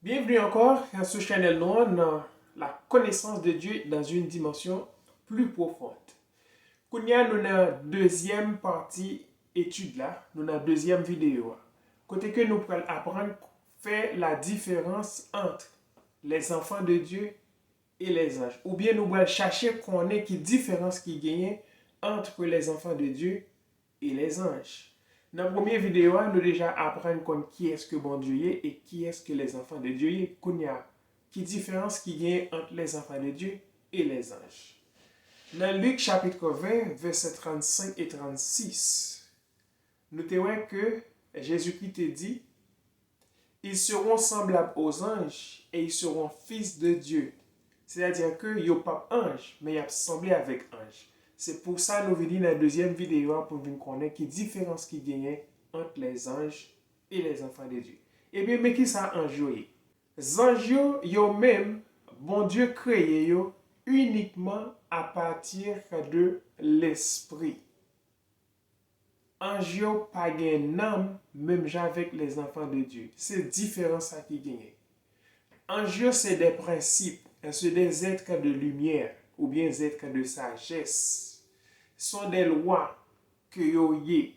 Bienvenue encore à ce channel noir dans la connaissance de Dieu dans une dimension plus profonde. Kounia, nous avons deuxième partie étude là, nous avons deuxième vidéo. Côté que nous allons apprendre à faire la différence entre les enfants de Dieu et les anges. Ou bien nous allons chercher qu'on ait qui différence qui gagne entre les enfants de Dieu et les anges. Dans la première vidéo, nous avons déjà appris qui est-ce que bon Dieu est et qui est-ce que les enfants de Dieu est. Qui différence qui gagne entre les enfants de Dieu et les anges. Dans Luc chapitre 20, versets 35 et 36, nous voyons que Jésus-Christ dit, ils seront semblables aux anges et ils seront fils de Dieu. C'est-à-dire que ils ne sont pas anges, mais ils sont semblés avec anges. C'est pour ça que nous venons dans la deuxième vidéo pour nous connaître qui différence qui gagne entre les anges et les enfants de Dieu. Eh bien, mais qui ça ange? Les anges, yo même, bon Dieu créé yo uniquement à partir de l'esprit. Ange yo pas gen âme, même avec les enfants de Dieu. C'est différent ça qui gagne. Ange c'est des principes, c'est des êtres de lumière ou bien des êtres de sagesse. Ce sont des lois que yo y.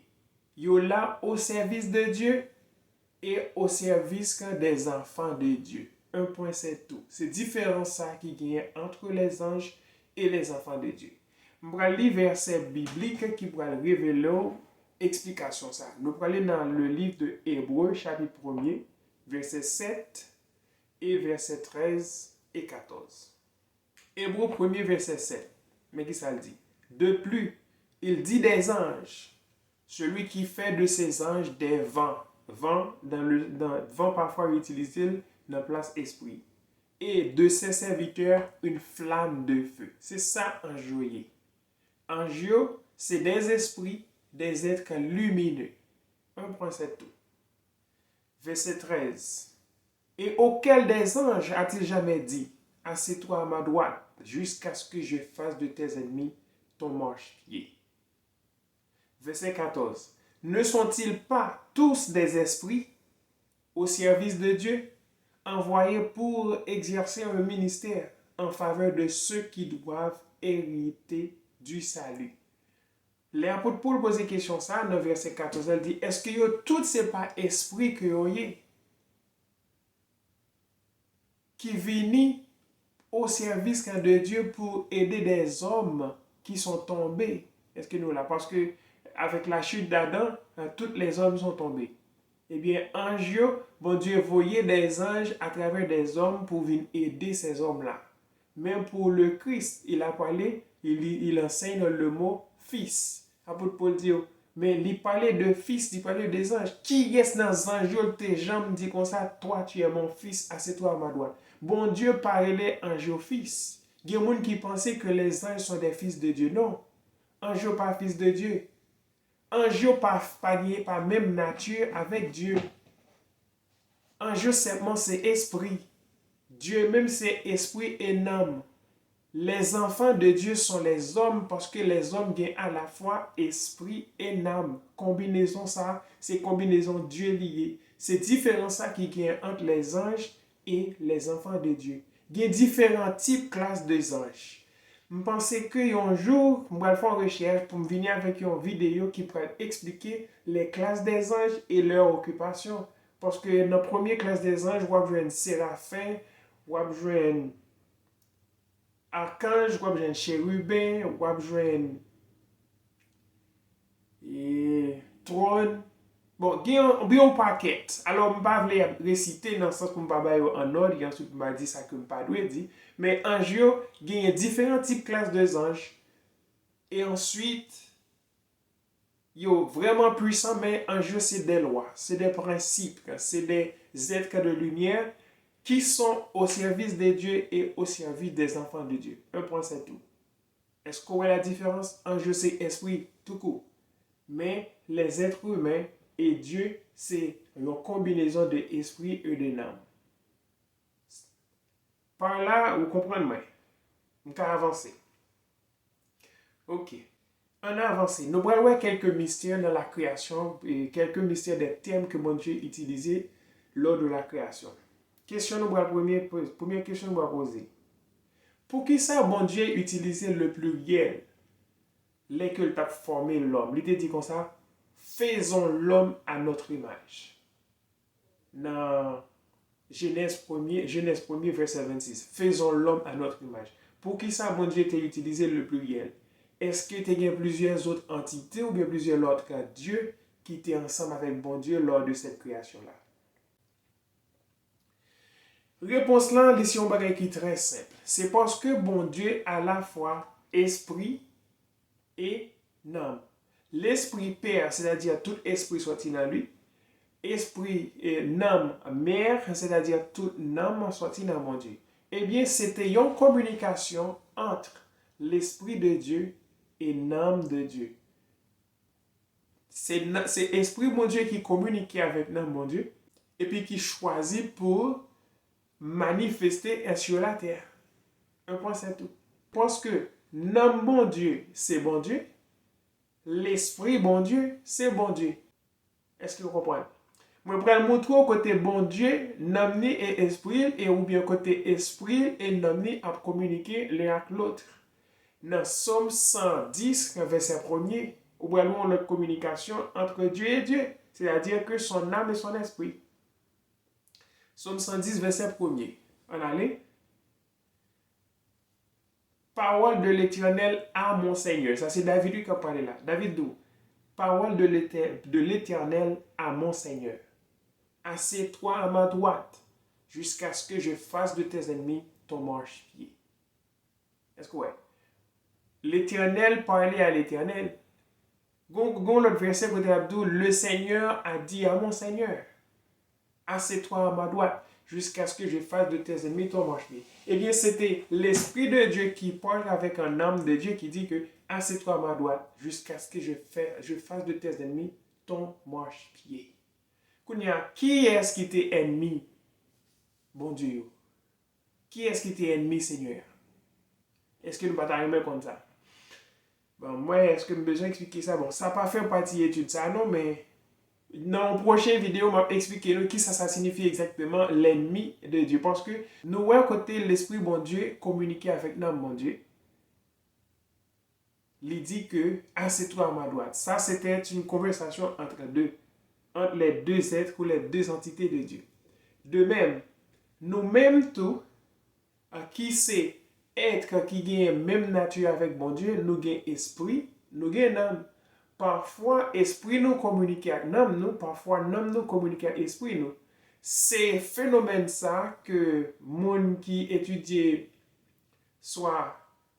Yo là au service de Dieu et au service des enfants de Dieu. Un point, c'est tout. C'est différent ça qui gagne entre les anges et les enfants de Dieu. Je vais lire verset biblique qui va révéler l'explication ça. Nous allons aller dans le livre de Hébreux, chapitre 1er, verset 7 et verset 13 et 14. Hébreux 1er, verset 7. Mais qui ça le dit? De plus, il dit des anges, celui qui fait de ces anges des vents. Vent, vent parfois utilisé dans la place esprit. Et de ses serviteurs, une flamme de feu. C'est ça, ange. Ange, c'est des esprits, des êtres lumineux. Un point, c'est tout. Verset 13. Et auquel des anges a-t-il jamais dit, assieds-toi à ma droite, jusqu'à ce que je fasse de tes ennemis ton marchepied. Verset 14. Ne sont-ils pas tous des esprits au service de Dieu, envoyés pour exercer un ministère en faveur de ceux qui doivent hériter du salut? L'apôtre Paul pose une question ça dans verset 14. Elle dit, est-ce que tous ces pas esprits que vous avez qui viennent au service de Dieu pour aider des hommes qui sont tombés? Est-ce que nous là? Parce que avec la chute d'Adam, tous les hommes sont tombés. Eh bien, ange, bon Dieu voyait des anges à travers des hommes pour venir aider ces hommes-là. Même pour le Christ, il a parlé, il enseigne le mot fils. Apôtre Paul dit, mais il parlait de fils, il parlait des anges. Qui est dans les anges, tes jambes dit comme ça, toi tu es mon fils, assieds-toi à ma droite. Bon Dieu parlait ange fils. Il y a des gens qui pensaient que les anges sont des fils de Dieu. Non, ange pas fils de Dieu. Ange pas même nature avec Dieu. Ange simplement c'est esprit. Dieu même c'est esprit et âme. Les enfants de Dieu sont les hommes parce que les hommes gagnent à la fois esprit et âme. Combinaison ça, c'est combinaison Dieu lié. C'est différent ça qui gagne entre les anges et les enfants de Dieu. Il y a différents types classes de anges. Je pense que un jour, je vais faire une recherche pour venir avec une vidéo qui pourrait expliquer les classes des anges et leur occupation. Parce que dans la première classe des anges, on va jouer un séraphin, on va jouer un archange, on va jouer un chérubin, on va jouer un trône. Bon, il y a un paquet. Alors, je ne vais pas réciter dans le sens pour ne pas en ordre, et ensuite, je vais dire ça que je ne pas dire. Mais ange, il y a différents types de classes de anges. Et ensuite, il y a vraiment puissant, mais ange, c'est des lois, c'est des principes, c'est des êtres de lumière qui sont au service de Dieu et au service des enfants de Dieu. Un point, c'est tout. Est-ce qu'on voit la différence? Ange, c'est esprit, tout court. Mais les êtres humains et Dieu, c'est une combinaison de esprit et de âme. Par là, vous comprenez, moi. On peut avancer. Ok. On a avancé. Nous allons voir quelques mystères dans la création et quelques mystères des termes que mon Dieu utilisait lors de la création. Première question nous va poser. Pour qui ça, bon Dieu utilisait le pluriel, lesquels t'a formé l'homme? Il te dit comme ça, faisons l'homme à notre image. Dans Genèse 1er, verset 26. Faisons l'homme à notre image. Pour qui ça, bon Dieu t'a utilisé le pluriel? Est-ce que tu as plusieurs autres entités ou bien plusieurs autres dieux qui étaient ensemble avec bon Dieu lors de cette création-là? Réponse là, ici on bagay qui est très simple. C'est parce que bon Dieu à la fois esprit et âme. L'esprit père, c'est-à-dire tout esprit sorti dans lui. Esprit et âme mère, c'est-à-dire toute âme sorti dans mon Dieu. Eh bien, c'était une communication entre l'esprit de Dieu et l'âme de Dieu. C'est l'esprit mon Dieu qui communique avec l'âme mon Dieu et puis qui choisit pour manifester sur la terre. Un point, c'est tout. Parce que l'âme bon Dieu, c'est bon Dieu. L'esprit bon Dieu, c'est bon Dieu. Est-ce que vous comprenez? Je vais montrer au côté bon Dieu, l'âme et esprit, et ou bien côté esprit et l'âme à communiquer l'un avec l'autre. Dans Somme 110, verset 1er, où avons la communication entre Dieu et Dieu, c'est-à-dire que son âme et son esprit. Somme 110, verset 1er. On allait. Parole de l'Éternel à mon Seigneur. Ça, c'est David qui a parlé là. David d'où? Parole de l'Éternel à mon Seigneur. Assieds-toi à ma droite, jusqu'à ce que je fasse de tes ennemis ton marchepied. Est-ce que ouais? L'Éternel parlait à l'Éternel. Gon l'autre verset côté Abdou, le Seigneur a dit à mon Seigneur, assieds-toi à ma droite, jusqu'à ce que je fasse de tes ennemis ton marchepied. Eh bien, c'était l'Esprit de Dieu qui parle avec un âme de Dieu qui dit que assieds-toi à ma droite, jusqu'à ce que je fasse de tes ennemis ton marchepied. Qui est-ce qui était ennemi? Bon Dieu. Qui est-ce qui était ennemi, Seigneur? Est-ce que nous ne pouvons pas comme ça? Bon, moi, est-ce que nous besoin d'expliquer ça? Bon, ça n'a pas fait partie de l'étude, ça, non, mais dans la prochaine vidéo, je vais expliquer qui ça signifie exactement l'ennemi de Dieu. Parce que nous voyons côté l'Esprit bon Dieu communiquer avec l'âme bon Dieu. Il dit que assieds-toi à ma droite. Ça, c'était une conversation entre les deux êtres ou les deux entités de Dieu. De même, nous-mêmes tous, qui c'est être qui gagne même nature avec bon Dieu, nous gagnons esprit, nous gagnons âme. Parfois, esprit nous communique avec âme nous, parfois âme nous communique avec esprit nous. C'est phénomène ça que monde qui étudie soit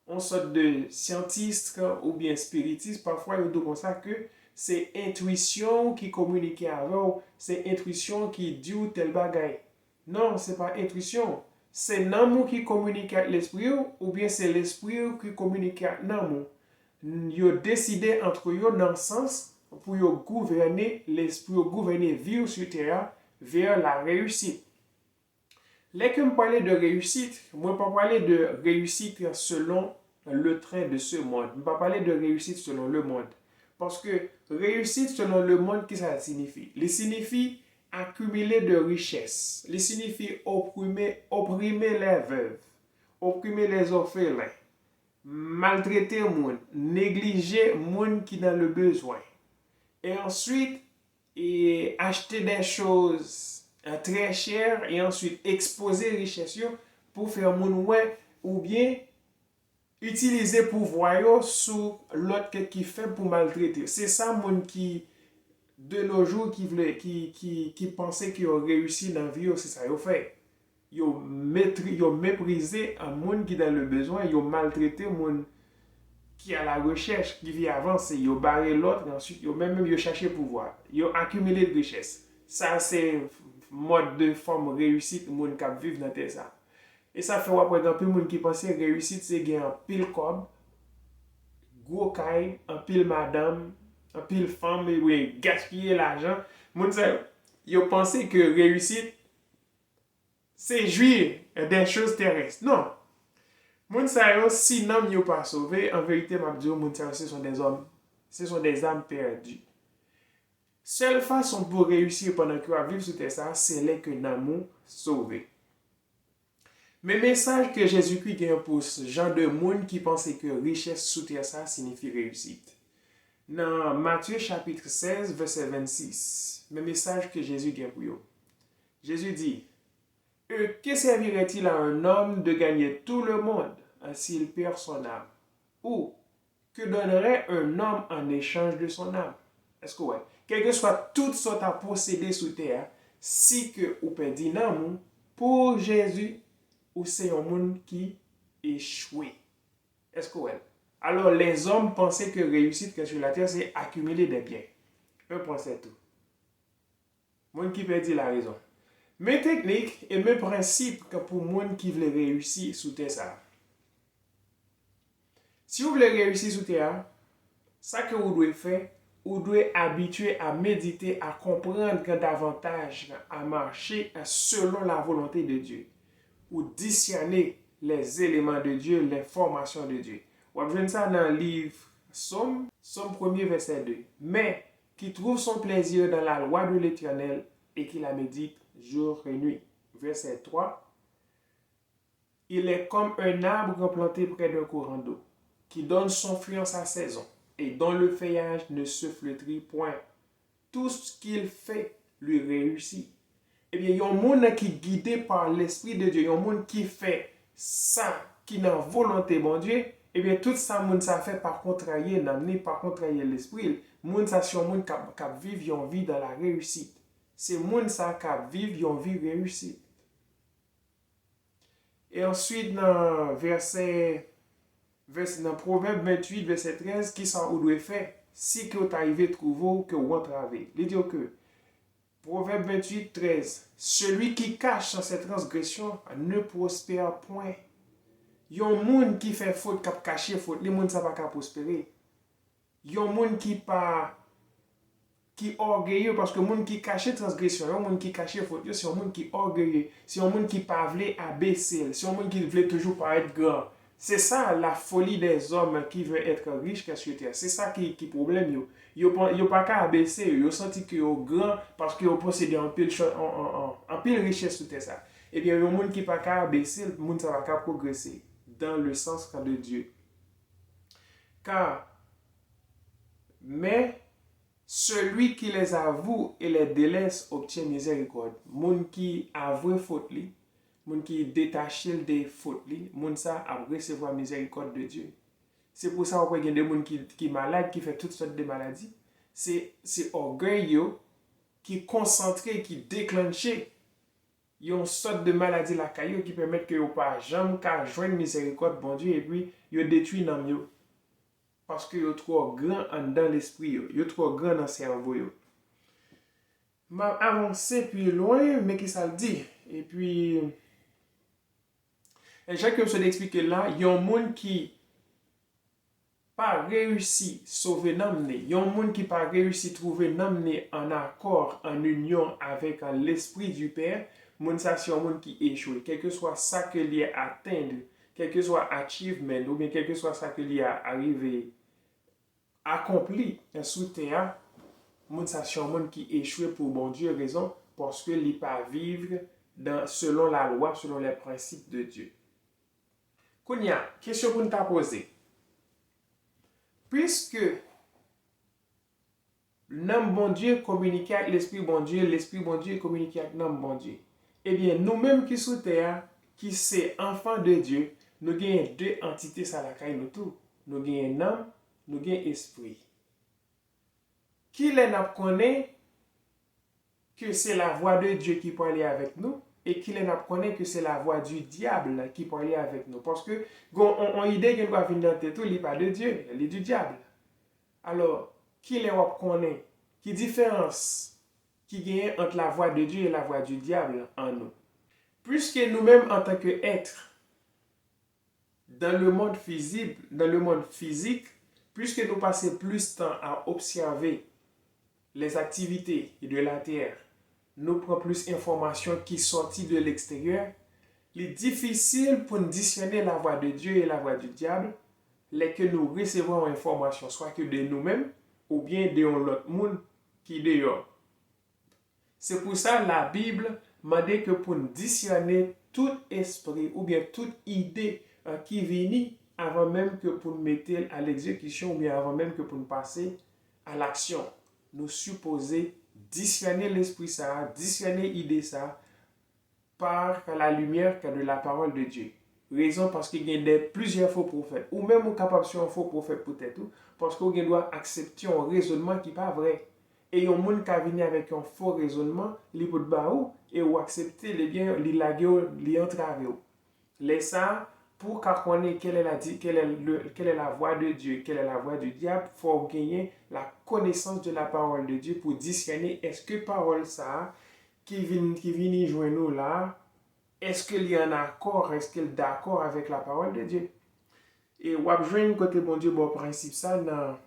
en sorte de scientiste ou bien spiritiste, parfois ils disent comme ça que c'est intuition qui communique avec vous, c'est intuition qui dit tel bagaille. Non, c'est pas intuition. C'est l'amour qui communique avec l'esprit ou bien c'est l'esprit qui communique avec l'amour. Ils ont décidé entre eux dans le sens pour gouverner l'esprit, gouverner vie sur terre vers la réussite. Lorsque je parle de réussite, je ne vais pas parler de réussite selon le train de ce monde. Je ne vais pas parler de réussite selon le monde. Parce que réussite selon le monde, qu'est-ce que ça signifie? Il signifie accumuler de richesses. Il signifie opprimer les veuves, opprimer les orphelins, maltraiter les gens, négliger les gens qui ont le besoin. Et ensuite, acheter des choses très chères et ensuite exposer les richesses pour faire mon ouais ou bien utiliser pouvoir sur l'autre qui fait pour maltraiter. C'est ça mon qui de nos jours qui pensait qu'ils ont réussi dans la vie, c'est ça qu'ils ont fait. Ils ont méprisé un monde qui est dans le besoin, ils ont maltraité un monde qui a la recherche, qui vit avancer, ils ont barré l'autre, et ensuite ils ont cherché pouvoir. Ils ont accumulé de richesses. Ça, c'est mode de forme réussite, le monde qui vit dans ça. Et ça fait, par exemple, le monde qui pense que réussite, c'est gagner un pile cob, gros caille, un pile madame, un pile femme, et oui, gaspiller l'argent. Moun ça, yo pensé que réussite, c'est jouir des choses terrestres. Non. Moun ça, si non yo pas sauvé, en vérité, m'a dit, moun ça, ce sont des hommes, ce sont des âmes perdues. Seule façon pour réussir pendant que vous vivez sur terre, c'est que l'amour sauvé. Mais message que Jésus-Christ gagne pour ce genre de monde qui pensait que richesse sous terre ça signifie réussite. Dans Matthieu chapitre 16, verset 26, le message que Jésus gagne pour eux. Jésus dit, que servirait-il à un homme de gagner tout le monde s'il perd son âme? Ou que donnerait un homme en échange de son âme? Est-ce que ouais? Quel que soit tout ce à posséder sous terre, si que ou perdit l'âme, pour Jésus, ou c'est un monde qui échoue. Est-ce que ouais? Alors les hommes pensaient que réussite sur la terre, c'est accumuler des biens. Un point c'est tout. Monde qui perdit la raison. Mes techniques et mes principes que pour monde qui veut réussir sous terre ça. Si vous voulez réussir sous terre, ça que vous devez faire, vous devez habituer à méditer, à comprendre davantage, à marcher selon la volonté de Dieu. Ou discerner les éléments de Dieu, les formations de Dieu. On voit ça dans le livre Somme 1er, verset 2. Mais qui trouve son plaisir dans la loi de l'Éternel et qui la médite jour et nuit. Verset 3. Il est comme un arbre planté près d'un courant d'eau, qui donne son fruit en sa saison, et dont le feuillage ne se flétrit point. Tout ce qu'il fait lui réussit. Eh bien, il y a un monde qui est guidé par l'Esprit de Dieu, il y a un monde qui fait ça, qui n'a volonté, bon Dieu, eh bien, tout ça, monde ça fait par contrarier, n'amener par contrarier l'Esprit. Monde ça, c'est un monde qui vit une vie dans la réussite. C'est monde ça qui vit une vie réussie. Et ensuite, dans dans Proverbe 28, verset 13, qui ça vous doit faire si que vous arrivez à trouver que vous entravez. Il dit que Proverbe 28, 13, celui qui cache ses transgressions ne prospère point. Il y a un monde qui fait faute, qui cache faute, les gens ne savent pas prospérer. Il y a un monde qui est orgueilleux parce que le monde qui cache transgression, il y a un monde qui cache faute, c'est un monde qui est orgueilleux, c'est un monde qui ne veut pas abaisser, c'est un monde qui veut toujours paraître grand. C'est ça la folie des hommes qui veulent être riches sur terre. C'est ça qui est le problème. Ils n'ont pas qu'à abaisser, ils ont senti qu'ils sont grands parce qu'ils ont possédé un pile richesse sur terre. Eh bien, il y a un monde qui n'a pas qu'à abaisser, le monde ne va pas progresser dans le sens de Dieu. Mais celui qui les avoue et les délaisse obtient miséricorde. Monde qui avoue faute li, monde qui détaché des fautes li, monde ça a recevoir miséricorde de Dieu. C'est pour ça qu'il y a des gens qui malades, qui fait toutes sortes de maladies. C'est orgueil qui concentré, qui déclenché. Il y a une sorte de maladie la caillou qui permet que vous pas jamais qu'à joindre miséricorde bon Dieu et puis vous détruit dans vous. Parce que vous trop grand dans l'esprit, vous trop grand dans le cerveau. Je avancé plus loin, mais qui ça le dit. Et puis, Jacques me s'est expliqué là, il y a un monde qui pas réussi à sauver l'âme, il y a un monde qui pas réussi à trouver l'âme en accord, en union avec l'esprit du Père. Mon ça c'est un monde qui échoue, quel que soit ça que l'y a atteindre, quel que soit achievement ou bien quel que soit ça que l'y a arrivé accompli sous terre, mon ça c'est un monde qui échoue pour bon Dieu raison parce que l'y pas vivre selon la loi, selon les principes de Dieu. Kounia, question pour nous poser. Puisque l'âme bon Dieu communique avec l'esprit bon Dieu communique avec l'âme bon Dieu. Eh bien, nous-mêmes qui sommes sur terre, qui sommes enfants de Dieu, nous avons deux entités à la caille nous tout. Nous avons âme, nous avons esprit. Qui les n'a connaît que c'est la voix de Dieu qui parle avec nous et qui les n'a connaît que c'est la voix du diable qui parle avec nous. Parce que on idée qu'il va venir dans tête tout, il n'est pas de Dieu, il est du diable. Alors, qui les connaît, qui différence qui gagne entre la voix de Dieu et la voix du diable en nous. Puisque nous-mêmes, en tant qu'êtres, dans le monde physique, puisque nous passons plus de temps à observer les activités de la terre, nous prenons plus d'informations qui sortent de l'extérieur, il est difficile pour nous discerner la voix de Dieu et la voix du diable, les que nous recevons informations, soit que de nous-mêmes, ou bien de l'autre monde qui est dehors. C'est pour ça que la Bible m'a dit que pour nous discerner tout esprit ou bien toute idée qui vient avant même que pour nous mettre à l'exécution ou bien avant même que pour nous passer à l'action. Nous supposer discerner l'esprit ça, discerner l'idée ça par la lumière de la parole de Dieu. Raison parce qu'il y a plusieurs faux prophètes, ou même on est capable de faire un faux prophète peut-être, parce qu'on doit accepter un raisonnement qui n'est pas vrai. Et un monde qui vient avec un faux raisonnement, il peut baou et ou accepter les biens, les laguer, les entraver. Les ça, pour connaître quelle est la voix de Dieu, quelle est la voix du diable, il faut gagner la connaissance de la parole de Dieu pour discerner est-ce que parole ça qui vient joindre nous là, est-ce qu'il y a un accord, est-ce qu'il est d'accord avec la parole de Dieu? Et on va jouer côté bon Dieu, bon principe ça dans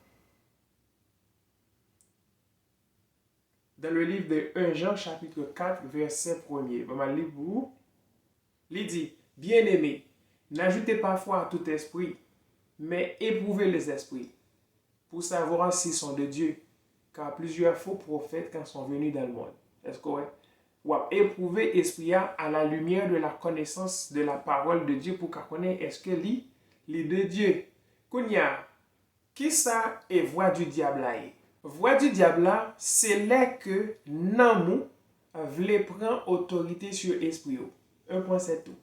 le livre de 1 Jean chapitre 4 verset 1er. On va lire pour vous. Il dit, bien-aimés, n'ajoutez pas foi à tout esprit, mais éprouvez les esprits, pour savoir s'ils sont de Dieu, car plusieurs faux prophètes quand sont venus dans le monde. Est-ce correct? Ou éprouver l'esprit à la lumière de la connaissance de la parole de Dieu pour qu'on connaisse est-ce que lit de Dieu. Kounya, qui ça est voix du diable là? Voix du diable là, c'est là que Namou voulait prendre autorité sur l'esprit. Un point c'est tout.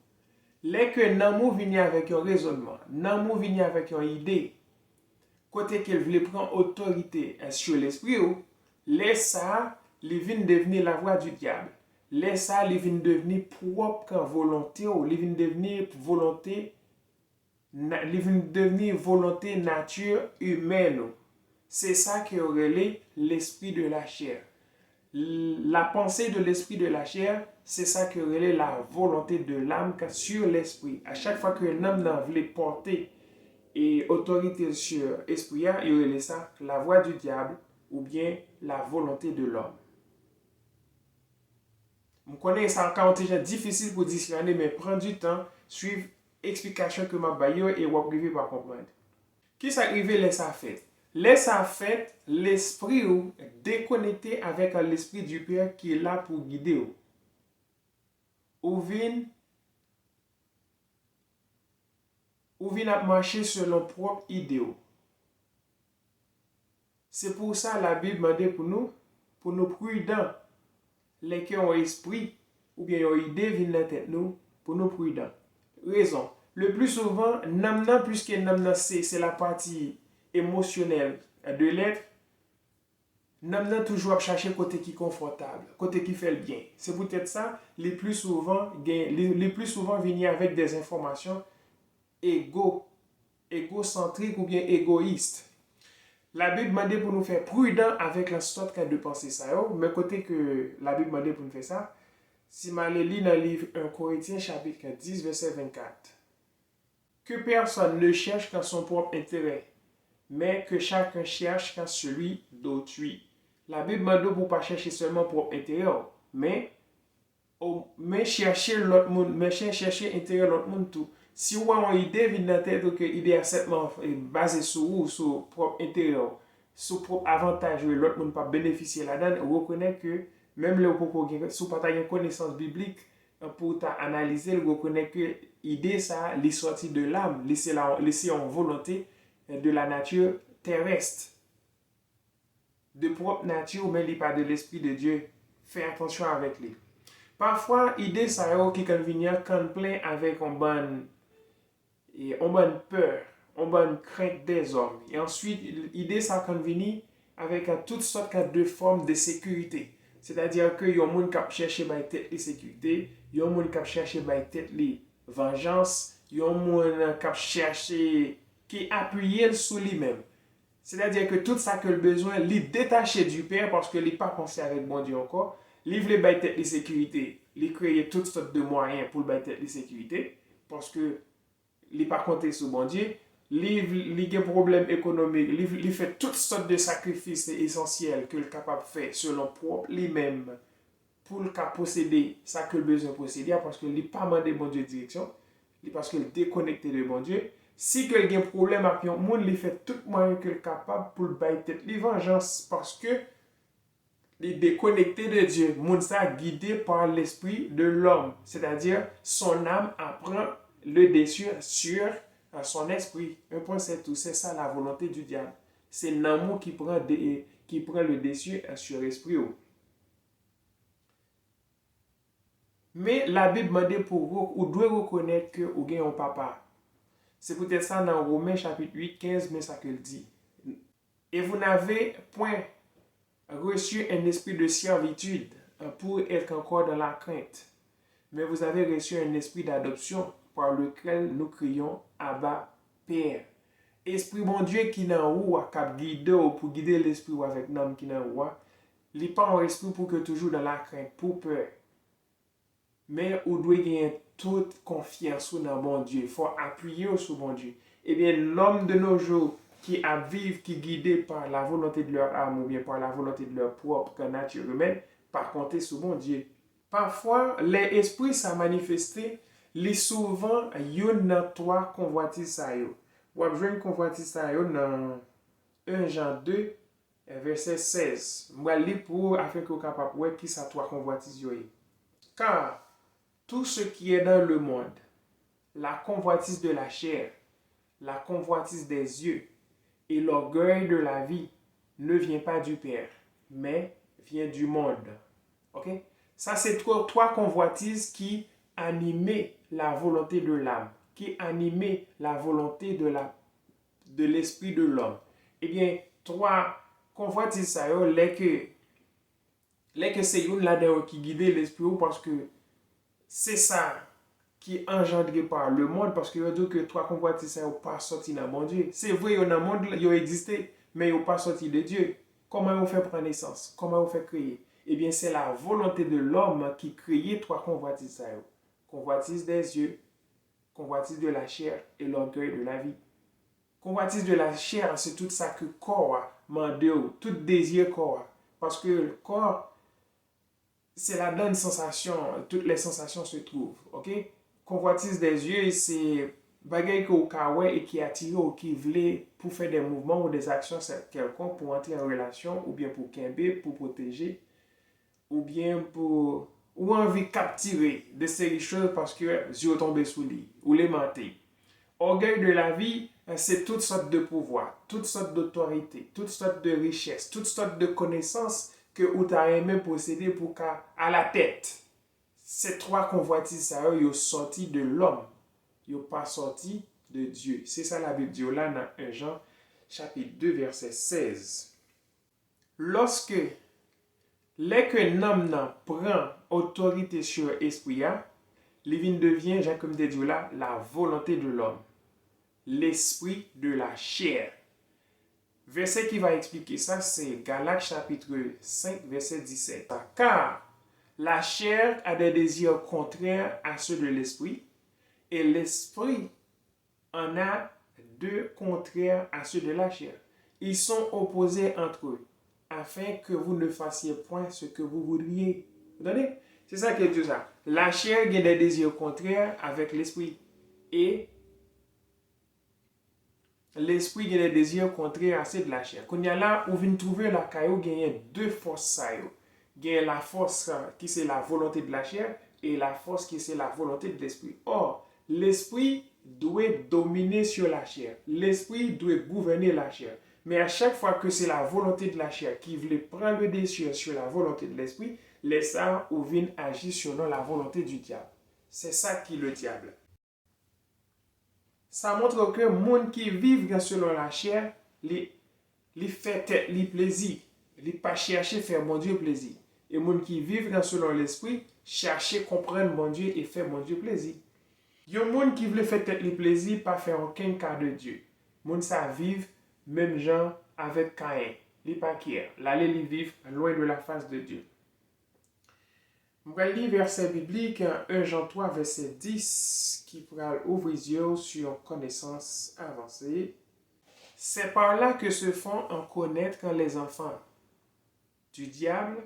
Là que Namou vient avec un raisonnement, Namou vient avec une idée, côté qu'elle voulait prendre autorité sur l'esprit, là ça, il vient devenir la voix du diable. Là ça, il vient devenir propre volonté, il vient devenir volonté nature humaine. C'est ça qui aurait l'esprit de la chair. La pensée de l'esprit de la chair, c'est ça qui aurait la volonté de l'âme sur l'esprit. À chaque fois que l'âme voulait porter et autorité sur l'esprit, il aurait ça la voix du diable ou bien la volonté de l'homme. Je connais ça encore déjà difficile pour discerner, mais prends du temps, suivre l'explication que m'a baillé et vous arrivez par comprendre. Qui s'arrive laisse ça fait? Laisse ça fait l'esprit ou déconnecté avec l'esprit du Père qui est là pour guider ou vient à marcher selon propre idée. C'est pour ça la Bible m'a dit pour nous prudents. Les qui ont esprit ou bien ont idée viennent dans la tête nous pour nous prudents. Raison. Le plus souvent, namna puisque namna c'est la partie émotionnelle de l'être, namna toujours chercher côté qui est confortable, côté qui fait le bien. C'est peut-être ça, les plus souvent venir avec des informations égocentriques ou bien égoïstes. La Bible m'a dit pour nous faire prudent avec la sorte de penser ça. Mais côté que la Bible m'a dit pour nous faire ça, si je lis dans le livre 1 Corinthiens chapitre 10 verset 24. Que personne ne cherche qu'à son propre intérêt, mais que chacun cherche qu'à celui d'autrui. La Bible m'a dit pour ne pas chercher seulement propre intérêt, mais chercher l'autre monde, mais chercher l'intérêt de l'autre monde tout. Si vous avez une idée dans la tête que l'idée est basée sur vous, sur propre intérêt, sur propre avantage, l'autre monde pas bénéficier là-dedans, vous reconnaissez que même si vous n'avez pas une connaissance biblique pour analyser, vous reconnaissez que l'idée ça, est sortie de l'âme, laissée en volonté de la nature terrestre. De propre nature, mais il pas de l'Esprit de Dieu. Fais attention avec lui. Parfois, l'idée ça qui can venir quand plein avec une bonne peur, une bonne crainte des hommes. Et ensuite, l'idée ça can venir avec toutes sortes de formes de sécurité. C'est-à-dire que y a un monde qui cherche à tête les sécurité, y a un monde qui cherche à tête les vengeance, y a un monde qui cherche qui appuie sur lui-même. C'est-à-dire que tout ça que le besoin, il détaché du Père parce que il pas pensé avec bon Dieu encore. Il veut tête les sécurité, il crée toutes sortes de moyens pour tête les sécurité parce que il pas compté sur bon Dieu. Il a un problème économique, il fait toutes sortes de sacrifices essentiels qu'il est capable de faire selon propre lui-même pour le posséder ça que le besoin posséder parce qu'il n'est pas demandé bon Dieu direction, parce qu'il est déconnecté de bon Dieu. Si quelqu'un a un problème avec un monde, il fait tout moyen qu'il est capable pour le bailler tête les vengeance parce que les déconnectés de Dieu. Moun sa guidé par l'esprit de l'homme. C'est-à-dire, son âme apprend le dessus sur son esprit. Un point, c'est tout. C'est ça la volonté du diable. C'est l'amour qui prend le dessus sur l'esprit. Mais la Bible m'a dit pour vous, vous devez reconnaître que vous avez un papa. C'est peut-être ça dans Romains chapitre 8, 15, mais ça que le dit. Et vous n'avez point reçu un esprit de servitude pour être encore dans la crainte, mais vous avez reçu un esprit d'adoption par lequel nous crions Abba, Père. Esprit bon Dieu qui n'a ou à cap guider ou pour guider l'esprit ou avec l'âme qui n'a ou, il n'est pas un esprit pour que toujours dans la crainte, pour peur. Mais vous devez gagner toute confiance dans bon Dieu. Il faut appuyer sur bon Dieu. Eh bien, l'homme de nos jours qui a vivre, qui est guidé par la volonté de leur âme ou bien par la volonté de leur propre nature humaine, par contre, sur bon Dieu. Parfois, les esprits ça manifesté, les souvent, yon nan trois convoitises ça yo. Ou avez une convoitise ça yo dans 1 Jean 2, verset 16. Moi, lire pour afin que vous capable voir qui ça trois convoitises yo. Car tout ce qui est dans le monde, la convoitise de la chair, la convoitise des yeux et l'orgueil de la vie ne vient pas du Père, mais vient du monde. Ok? Ça, c'est trois convoitises qui animaient la volonté de l'âme, qui animaient la volonté de l'esprit de l'homme. Eh bien, trois convoitises, ça y est, les que c'est une là-dedans qui guide l'esprit parce que c'est ça qui est engendré par le monde parce que vous dit que trois convoitises ne sont pas sortis dans mon Dieu. C'est vrai, il y a un monde, il a existé, mais ils n'ont pas sorti de Dieu. Comment vous fait prendre naissance? Comment vous fait créer? Eh bien, c'est la volonté de l'homme qui crée trois convoitises. Convoitise des yeux, convoitise de la chair et l'orgueil de la vie. Convoitise de la chair, c'est tout ça que le corps demande, tout désir corps. Parce que le corps, c'est là-dedans une sensation, toutes les sensations se trouvent. Ok? Convoitise des yeux, c'est bagay que vous kawè et qui attire ou qui voulait pour faire des mouvements ou des actions quelconques pour entrer en relation ou bien pour kembe, pour protéger ou bien pour ou envie captiver de ces choses parce que yeux tombent sous lui ou les mentir. Orgueil de la vie, c'est toutes sortes de pouvoirs, toutes sortes d'autorités, toutes sortes de richesses, toutes sortes de connaissances que vous avez aimé posséder pour qu'à la tête. Ces trois convoitises, ça y est sorti de l'homme. Ils n'ont pas sorti de Dieu. C'est ça la Bible dit là dans 1 Jean chapitre 2 verset 16. Lorsque un homme prend autorité sur l'esprit, il devient, comme dit là, la volonté de l'homme. L'esprit de la chair. Verset qui va expliquer ça, c'est Galates chapitre 5 verset 17. Car la chair a des désirs contraires à ceux de l'esprit, et l'esprit en a deux contraires à ceux de la chair. Ils sont opposés entre eux, afin que vous ne fassiez point ce que vous voudriez. Vous entendez? C'est ça que Dieu a. La chair a des désirs contraires avec l'esprit, et l'esprit a des désirs contraires à ceux de la chair. Quand il y a là, où vous trouvez la caillou, il y a deux forces. Il y a la force qui c'est la volonté de la chair et la force qui c'est la volonté de l'esprit. Or, l'esprit doit dominer sur la chair. L'esprit doit gouverner la chair. Mais à chaque fois que c'est la volonté de la chair qui veut prendre le dessus sur la volonté de l'esprit, les ça ou viennent agir selon la volonté du diable. C'est ça qui est le diable. Ça montre que le monde qui vit selon la chair, il fait tête, il plaisir. Il ne pas chercher faire mon Dieu plaisir. Et les gens qui vivent selon l'esprit, chercher comprendre mon Dieu et faire mon Dieu plaisir. Il y a des gens qui veulent faire tête le plaisir, pas faire aucun cas de Dieu. Les gens ça vivent même gens avec Caïn. Ils pas quier. L'aller les vivre loin de la face de Dieu. Je vais lire verset biblique 1 Jean 3 verset 10 qui pourra ouvrir les yeux sur connaissance avancée. C'est par là que se font en connaître les enfants du diable.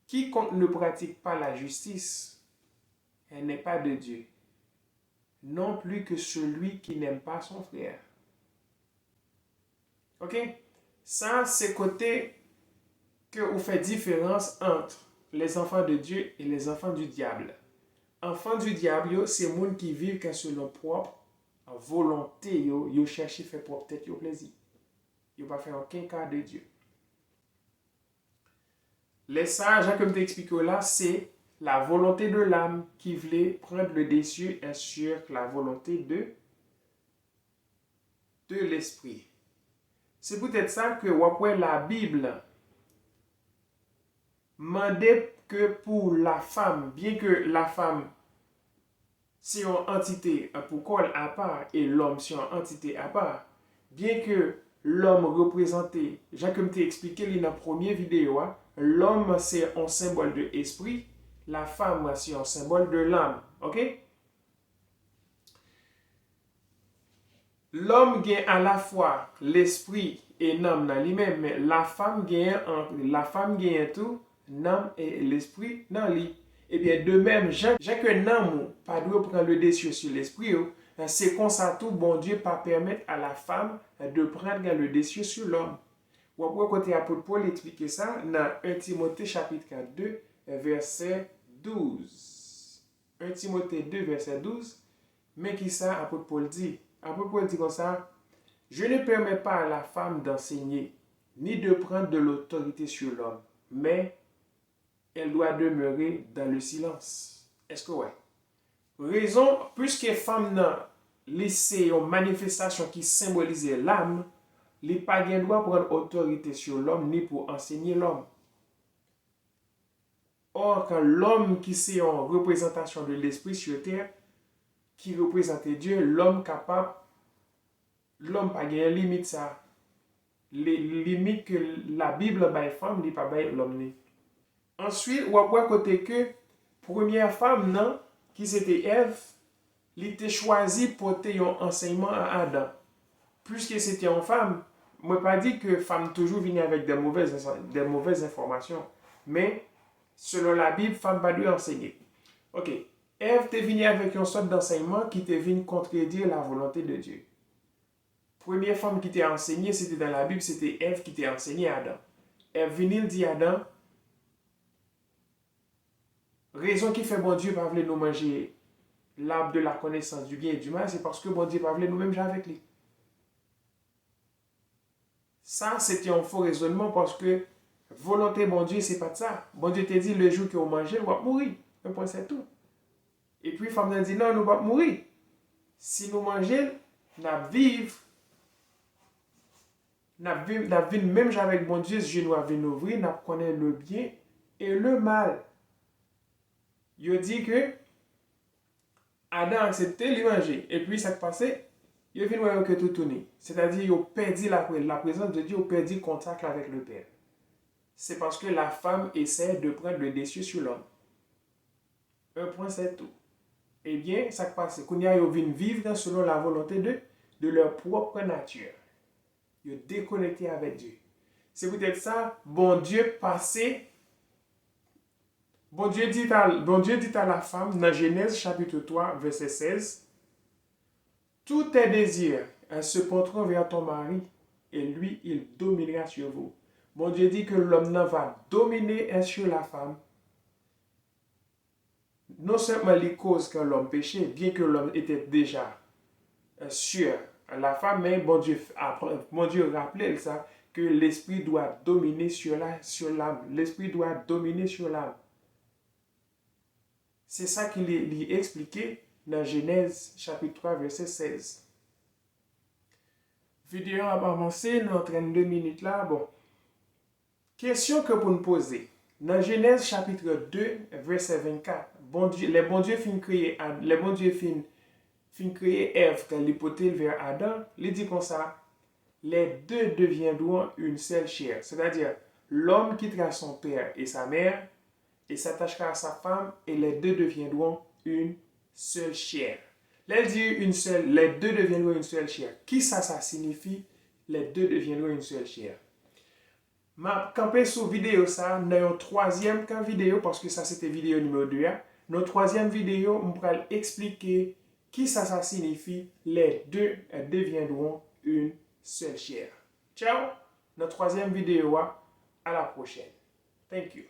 Quiconque ne pratique pas la justice, elle n'est pas de Dieu, non plus que celui qui n'aime pas son frère. Ok? Ça, c'est côté que vous faites différence entre les enfants de Dieu et les enfants du diable. Enfants du diable, c'est les gens qui vivent selon propre volonté, ils cherchent à faire propre tête, ils plaisir. Ils ne vont pas faire aucun cas de Dieu. Les sages, comme tu expliques là, c'est la volonté de l'âme qui voulait prendre le dessus sur la volonté de l'esprit. C'est peut-être ça que la Bible demandait que pour la femme, bien que la femme c'est une entité pour corps à part et l'homme c'est une entité à part, bien que l'homme représenté, Jacques t'a expliqué dans la première vidéo, l'homme c'est un symbole de l'esprit, la femme c'est un symbole de l'âme, ok? L'homme gagne à la fois l'esprit et l'âme dans lui-même, mais la femme gagne tout l'âme et l'esprit dans lui. Et bien de même, j'ai que l'âme pas doit prendre le dessus sur l'esprit, c'est comme ça tout bon Dieu pas permettre à la femme de prendre le dessus sur l'homme. Ou après côté apôtre Paul expliquer ça dans 1 Timothée chapitre 2 verset 12. 1 Timothée 2 verset 12, mais qui ça apôtre Paul dit? Apôtre Paul dit comme ça, je ne permets pas à la femme d'enseigner, ni de prendre de l'autorité sur l'homme, mais elle doit demeurer dans le silence. Est-ce que ouais? Raison, puisque femme n'a laissé une manifestation qui symbolisait l'âme, les païens doivent prendre autorité sur l'homme ni pour enseigner l'homme. Or, quand l'homme qui c'est en représentation de l'esprit sur terre, qui représentait Dieu, l'homme capable, l'homme pas gagne limite ça. Les limites que la Bible baille femme, n'est pas baille l'homme. Ensuite, on voit côté que première femme non, qui c'était Ève, elle était choisie pour porter un enseignement à Adam. Puisque c'était une femme, moi pas dit que femme toujours vient avec des mauvaises informations, mais selon la Bible, femme pas dû enseigner. Ok, Ève est venue avec une sorte d'enseignement qui était venu contredire la volonté de Dieu. Première femme qui t'a enseigné, c'était dans la Bible, c'était Ève qui t'a enseigné à Adam. Ève venue dit à Adam, raison qui fait bon Dieu pas voulait nous manger l'arbre de la connaissance du bien et du mal, c'est parce que bon Dieu pas voulait nous-mêmes jouer avec lui. Ça, c'était un faux raisonnement parce que volonté bon Dieu, c'est pas de ça. Bon Dieu te dit le jour que vous mangez, vous va mourir. Un point, c'est tout. Et puis, femme a dit non, nous ne pas mourir. Si nous mangeons, nous vivons. Nous vivons même avec bon Dieu, si je nous avons ouvrir, nous connaissons le bien et le mal. Il dit que Adam a accepté de manger. Et puis, ça passé, il vient voir que tout tourné. C'est-à-dire, il a perdu la présence de Dieu, il a perdu le contact avec le Père. C'est parce que la femme essaie de prendre le dessus sur l'homme. Un point, c'est tout. Eh bien, ça passe. Quand ils viennent vivre selon la volonté de leur propre nature. Ils sont déconnectés avec Dieu. C'est peut-être ça, bon Dieu passé. Bon Dieu dit à la femme, dans Genèse chapitre 3, verset 16, tous tes désirs se porteront vers ton mari, et lui, il dominera sur vous. Bon Dieu dit que l'homme va dominer sur la femme. Non seulement les causes que l'homme péchait, bien que l'homme était déjà sur la femme, mais bon Dieu rappelait ça, que l'esprit doit dominer sur l'âme. L'esprit doit dominer sur l'âme. C'est ça qu'il est expliqué dans Genèse chapitre 3, verset 16. Vidéo a avancé, nous entraîne 2 minutes là. Bon. Question que pour nous poser. Dans Genèse chapitre 2, verset 24, les bons dieux fin créer Ève quand il portait vers Adam, il dit comme ça, les deux deviendront une seule chair. C'est-à-dire, l'homme quittera son père et sa mère et s'attachera à sa femme et les deux deviendront une seule chair. Là, il dit les deux deviendront une seule chair. Qui ça signifie? Les deux deviendront une seule chair. Ma campé sur vidéo ça, dans une troisième vidéo, parce que ça c'était vidéo numéro 2. Dans troisième vidéo, on pourra expliquer qui ça signifie. Les deux deviendront une seule chair. Ciao! Dans troisième vidéo, à la prochaine. Thank you.